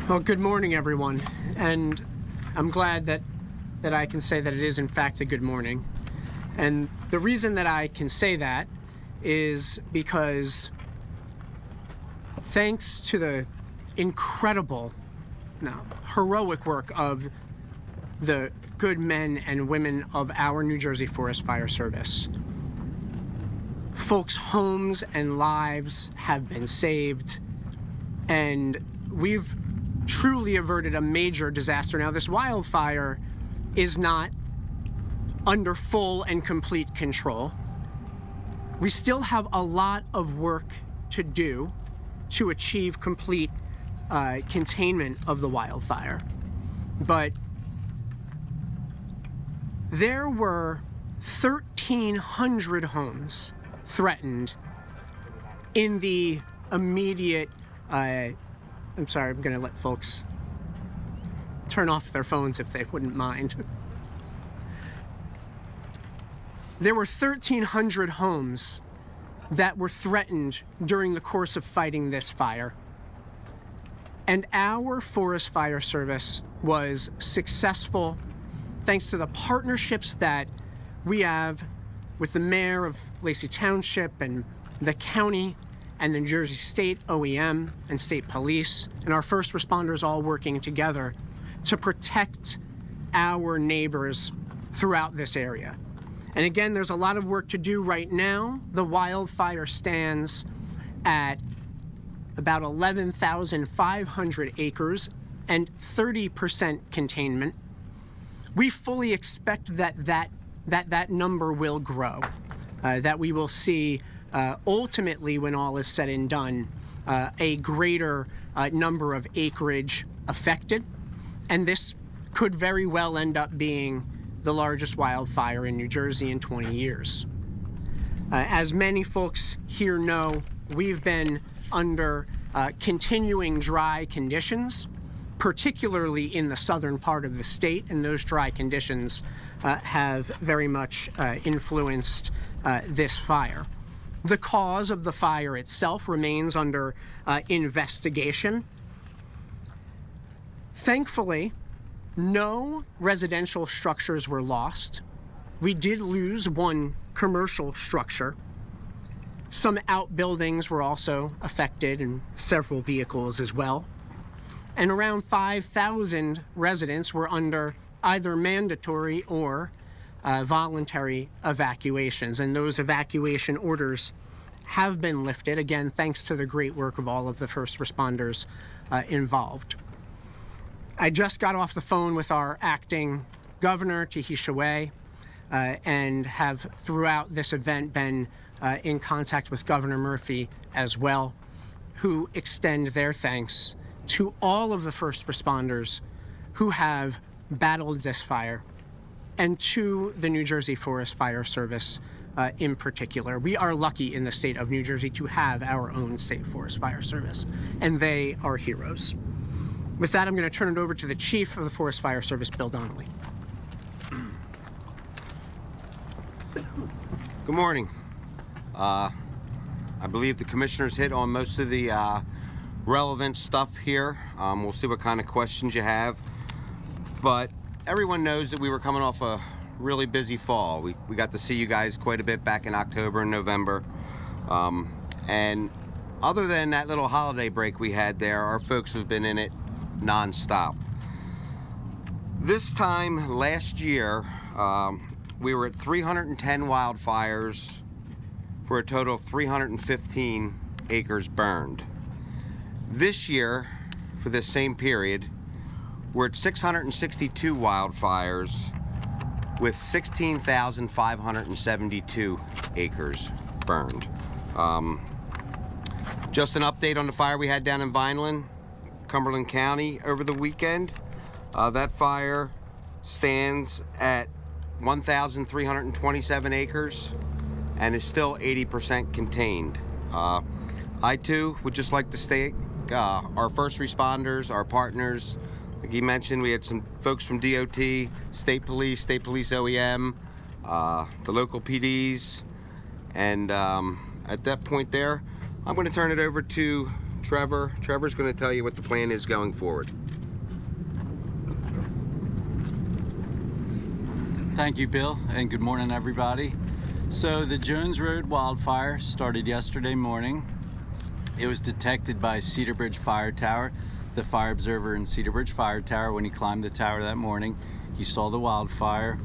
Well, good morning, everyone, and I'm glad that I can say that it is, in fact, a good morning. And the reason that I can say that is because thanks to the incredible, heroic work of the good men and women of our New Jersey Forest Fire Service, folks' homes and lives have been saved, and we've truly averted a major disaster. Now, this wildfire is not under full and complete control. We still have a lot of work to do to achieve complete containment of the wildfire. But there were 1,300 homes threatened in the immediate I'm sorry, I'm going to let folks turn off their phones if they wouldn't mind. There were 1,300 homes that were threatened during the course of fighting this fire. And our Forest Fire Service was successful thanks to the partnerships that we have with the mayor of Lacey Township and the county and the New Jersey State OEM and state police, and our first responders all working together to protect our neighbors throughout this area. And again, there's a lot of work to do right now. The wildfire stands at about 11,500 acres and 30% containment. We fully expect that number will grow, that we will see ultimately, when all is said and done, a greater number of acreage affected, and this could very well end up being the largest wildfire in New Jersey in 20 years. As many folks here know, we've been under continuing dry conditions, particularly in the southern part of the state, and those dry conditions have very much influenced this fire. The cause of the fire itself remains under investigation. Thankfully, no residential structures were lost. We did lose one commercial structure. Some outbuildings were also affected and several vehicles as well. And around 5,000 residents were under either mandatory or voluntary evacuations, and those evacuation orders have been lifted, again, thanks to the great work of all of the first responders involved. I just got off the phone with our acting governor, Tahisha Way, and have throughout this event been in contact with Governor Murphy as well, who extend their thanks to all of the first responders who have battled this fire, and to the New Jersey Forest Fire Service in particular. We are lucky in the state of New Jersey to have our own state Forest Fire Service, and they are heroes. With that, I'm going to turn it over to the Chief of the Forest Fire Service, Bill Donnelly. Good morning. I believe the commissioners hit on most of the relevant stuff here. We'll see what kind of questions you have, but everyone knows that we were coming off a really busy fall. We got to see you guys quite a bit back in October and November. And other than that little holiday break we had there, our folks have been in it nonstop. This time last year, we were at 310 wildfires for a total of 315 acres burned. This year, for this same period, we're at 662 wildfires with 16,572 acres burned. Just an update on the fire we had down in Vineland, Cumberland County over the weekend. That fire stands at 1,327 acres and is still 80% contained. I too would just like to thank our first responders, our partners. Like you mentioned, we had some folks from DOT, State Police OEM, the local PDs, and at that point there, I'm going to turn it over to Trevor. Trevor's going to tell you what the plan is going forward. Thank you, Bill, and good morning, everybody. So the Jones Road Wildfire started yesterday morning. It was detected by Cedar Bridge Fire Tower. The fire observer in Cedar Bridge Fire Tower, when he climbed the tower that morning, he saw the wildfire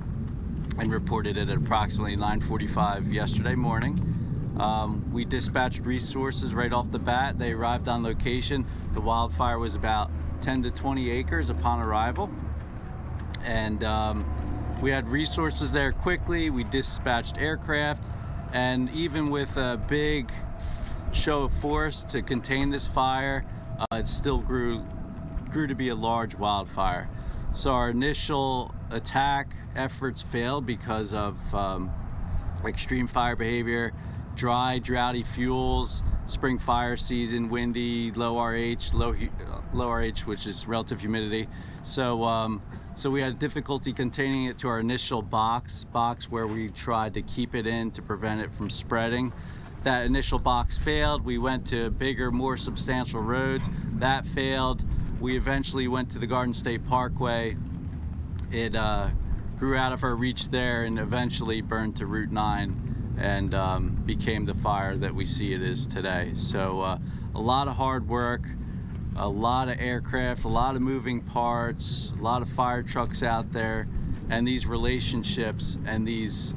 and reported it at approximately 9:45 yesterday morning. We dispatched resources right off the bat. They arrived on location. The wildfire was about 10 to 20 acres upon arrival. And we had resources there quickly. We dispatched aircraft, and even with a big show of force to contain this fire, it still grew to be a large wildfire. So our initial attack efforts failed because of extreme fire behavior, dry, droughty fuels, spring fire season, windy, low RH, which is relative humidity. So we had difficulty containing it to our initial box where we tried to keep it in to prevent it from spreading. That initial box failed. We went to bigger, more substantial roads. That failed. We eventually went to the Garden State Parkway. It grew out of our reach there and eventually burned to Route 9 and became the fire that we see it is today. So a lot of hard work, a lot of aircraft, a lot of moving parts, a lot of fire trucks out there, and these relationships and these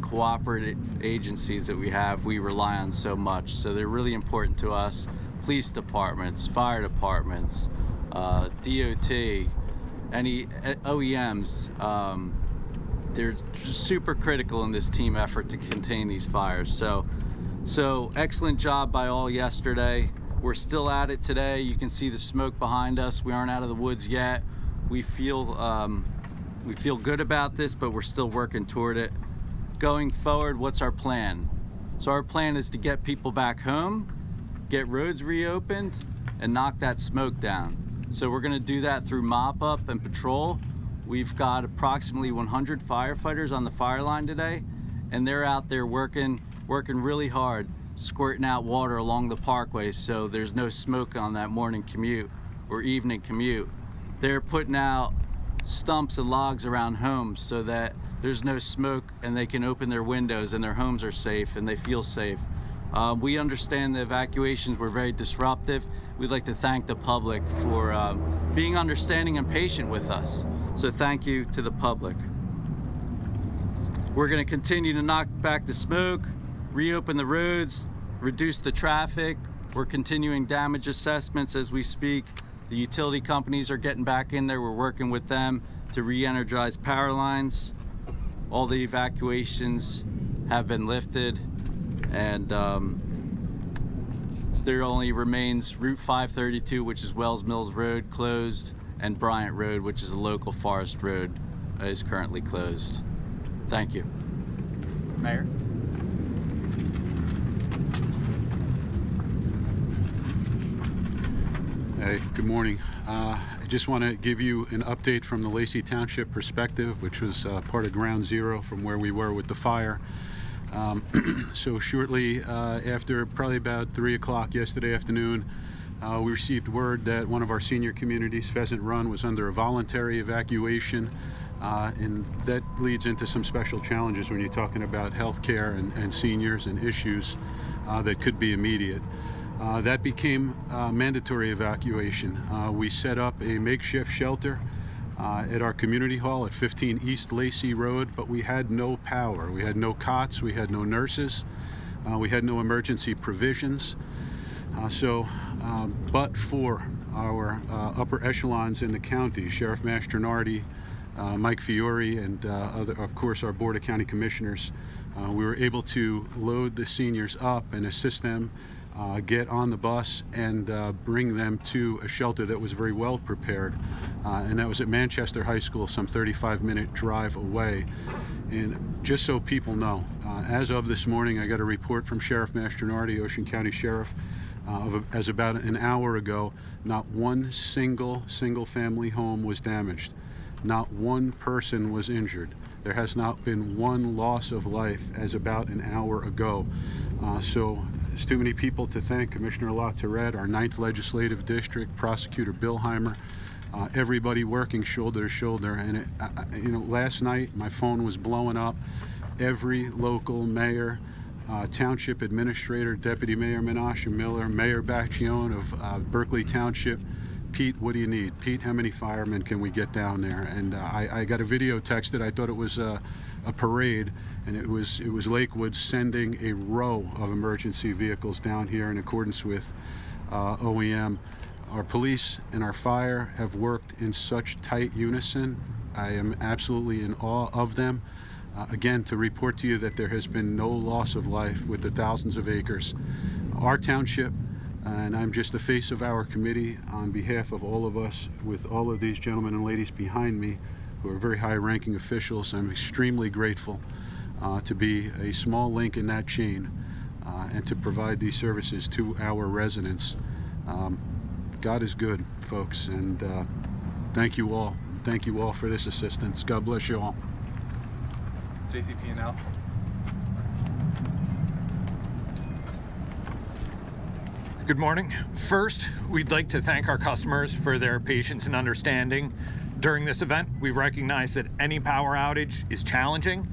cooperative agencies that we rely on so much. So they're really important to us. Police departments, fire departments, DOT, any OEMs, they're just super critical in this team effort to contain these fires. So excellent job by all yesterday. We're still at it today. You can see the smoke behind us. We aren't out of the woods yet. We feel good about this, but we're still working toward it. Going forward, what's our plan? So our plan is to get people back home, get roads reopened, and knock that smoke down. So we're gonna do that through mop up and patrol. We've got approximately 100 firefighters on the fire line today, and they're out there working really hard, squirting out water along the parkway so there's no smoke on that morning commute or evening commute. They're putting out stumps and logs around homes so that there's no smoke and they can open their windows and their homes are safe and they feel safe. We understand the evacuations were very disruptive. We'd like to thank the public for being understanding and patient with us. So thank you to the public. We're going to continue to knock back the smoke, reopen the roads, reduce the traffic. We're continuing damage assessments as we speak. The utility companies are getting back in there. We're working with them to re-energize power lines. All the evacuations have been lifted, and there only remains Route 532, which is Wells Mills Road, closed, and Bryant Road, which is a local forest road, is currently closed. Thank you. Mayor? Hey, good morning. I just want to give you an update from the Lacey Township perspective, which was part of ground zero from where we were with the fire. So shortly after probably about 3 o'clock yesterday afternoon, we received word that one of our senior communities, Pheasant Run, was under a voluntary evacuation, and that leads into some special challenges when you're talking about healthcare and seniors and issues that could be immediate. That became mandatory evacuation. We set up a makeshift shelter at our community hall at 15 East Lacey Road, but we had no power. We had no cots, we had no nurses, we had no emergency provisions. But for our upper echelons in the county, Sheriff Mastronardi, Mike Fiore, and of course our Board of County Commissioners, we were able to load the seniors up and assist them get on the bus and bring them to a shelter that was very well prepared, and that was at Manchester High School, some 35-minute drive away. And just so people know, as of this morning, I got a report from Sheriff Mastronardi, Ocean County Sheriff, as about an hour ago, not one single family home was damaged. Not one person was injured. There has not been one loss of life as about an hour ago. So There's too many people to thank. Commissioner LaTourette, our 9th Legislative District, Prosecutor Billheimer, everybody working shoulder to shoulder. And last night my phone was blowing up. Every local mayor, township administrator, Deputy Mayor Menashe Miller, Mayor Bacchione of Berkeley Township. Pete, what do you need? Pete, how many firemen can we get down there? And I got a video texted. I thought it was a parade, and it was Lakewood sending a row of emergency vehicles down here in accordance with OEM. Our police and our fire have worked in such tight unison. I am absolutely in awe of them. Again, to report to you that there has been no loss of life with the thousands of acres. Our township, and I'm just the face of our committee on behalf of all of us, with all of these gentlemen and ladies behind me who are very high-ranking officials. I'm extremely grateful to be a small link in that chain and to provide these services to our residents. God is good, folks, and thank you all. Thank you all for this assistance. God bless you all. JCPL. Good morning. First, we'd like to thank our customers for their patience and understanding during this event. We recognize that any power outage is challenging,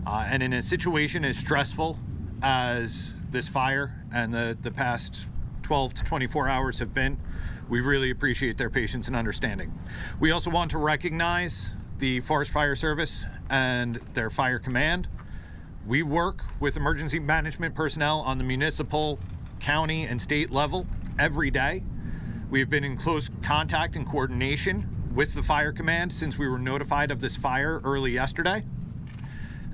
and in a situation as stressful as this fire and the past 12 to 24 hours have been, we really appreciate their patience and understanding. We also want to recognize the Forest Fire Service and their fire command. We work with emergency management personnel on the municipal, county, and state level every day. We've been in close contact and coordination with the fire command since we were notified of this fire early yesterday.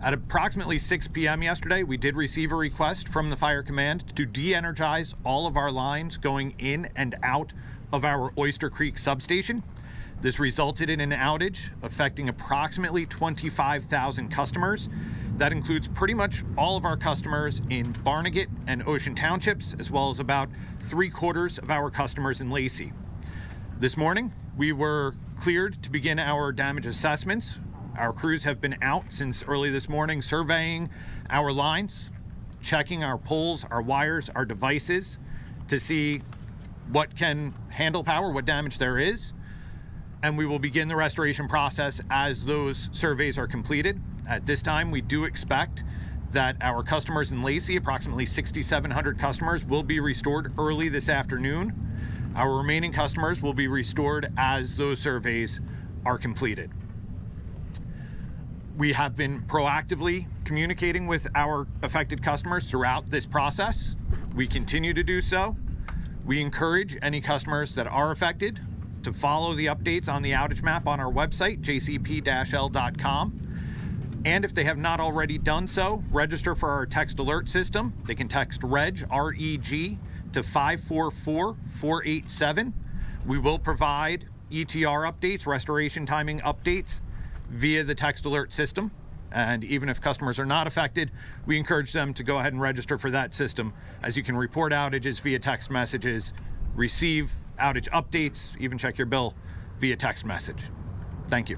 At approximately 6 p.m. yesterday, we did receive a request from the fire command to de-energize all of our lines going in and out of our Oyster Creek substation. This resulted in an outage affecting approximately 25,000 customers. That includes pretty much all of our customers in Barnegat and Ocean Townships, as well as about 3/4 of our customers in Lacey. This morning, we were cleared to begin our damage assessments. Our crews have been out since early this morning surveying our lines, checking our poles, our wires, our devices to see what can handle power, what damage there is. And we will begin the restoration process as those surveys are completed. At this time, we do expect that our customers in Lacey, approximately 6,700 customers, will be restored early this afternoon. Our remaining customers will be restored as those surveys are completed. We have been proactively communicating with our affected customers throughout this process. We continue to do so. We encourage any customers that are affected to follow the updates on the outage map on our website, jcp-l.com. And if they have not already done so, register for our text alert system. They can text REG, R-E-G, to 544-487. We will provide ETR updates, restoration timing updates, via the text alert system. And even if customers are not affected, we encourage them to go ahead and register for that system, as you can report outages via text messages, receive outage updates, even check your bill via text message. Thank you.